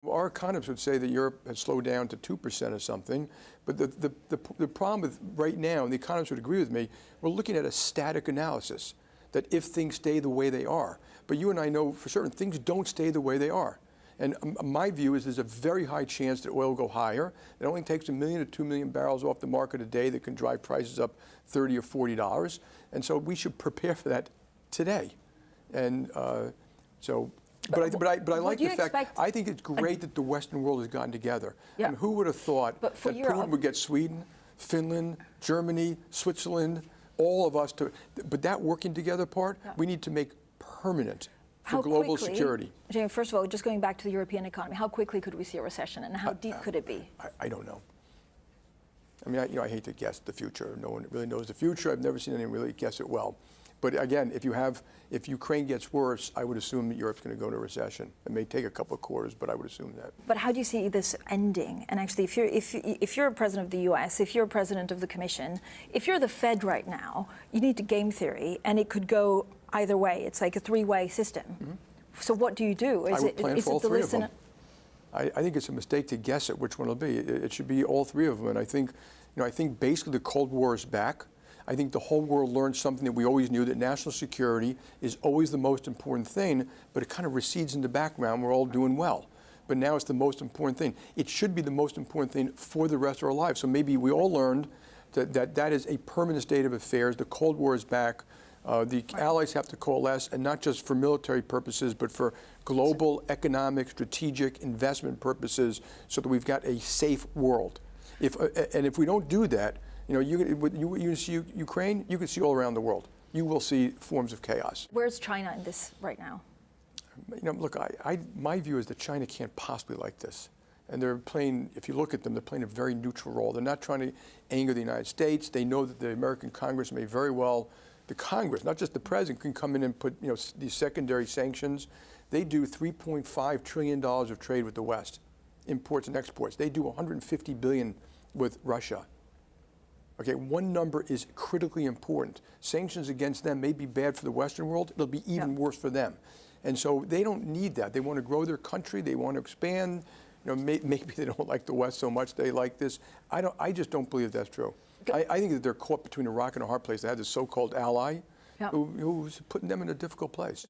Our economists would say that Europe has slowed down to 2% or something, but the problem with right now, and the economists would agree with me, we're looking at a static analysis, that if things stay the way they are. But you and I know for certain things don't stay the way they are. And my view is there's a very high chance that oil will go higher. It only takes 1 million to 2 million barrels off the market a day that can drive prices up $30 or $40. And so we should prepare for that today. And But I like the fact, I think it's great that the Western world has gotten together. Yeah. I mean, who would have thought that Putin would get Sweden, Finland, Germany, Switzerland, all of us to, but that working together part, we need to make permanent for global security. James, first of all, just going back to the European economy, how quickly could we see a recession and how deep could it be? I don't know. I mean, I hate to guess the future. No one really knows the future. I've never seen anyone really guess it well. But again, if Ukraine gets worse, I would assume that Europe's going to go into recession. It may take a couple of quarters, but I would assume that. But how do you see this ending? And actually, if you're a president of the U.S., if you're a president of the Commission, if you're the Fed right now, you need to game theory, and it could go either way. It's like a three-way system. Mm-hmm. So what do you do? I would plan for all three of them. I think it's a mistake to guess at which one it'll be. It should be all three of them. And I think basically the Cold War is back. I think the whole world learned something that we always knew, that national security is always the most important thing, but it kind of recedes in the background. We're all doing well. But now it's the most important thing. It should be the most important thing for the rest of our lives. So maybe we all learned that is a permanent state of affairs. The Cold War is back. The allies have to coalesce, and not just for military purposes, but for global economic, strategic investment purposes, so that we've got a safe world. If we don't do that, you see Ukraine, you can see all around the world. You will see forms of chaos. Where's China in this right now? Look, my view is that China can't possibly like this. And they're playing, if you look at them, they're playing a very neutral role. They're not trying to anger the United States. They know that the American Congress may very well, the Congress, not just the president, can come in and put these secondary sanctions. They do $3.5 trillion of trade with the West, imports and exports. They do $150 billion with Russia. Okay, one number is critically important. Sanctions against them may be bad for the Western world. It'll be even worse for them. And so they don't need that. They want to grow their country. They want to expand. Maybe they don't like the West so much. They like this. I just don't believe that's true. I think that they're caught between a rock and a hard place. They had this so-called ally who's putting them in a difficult place.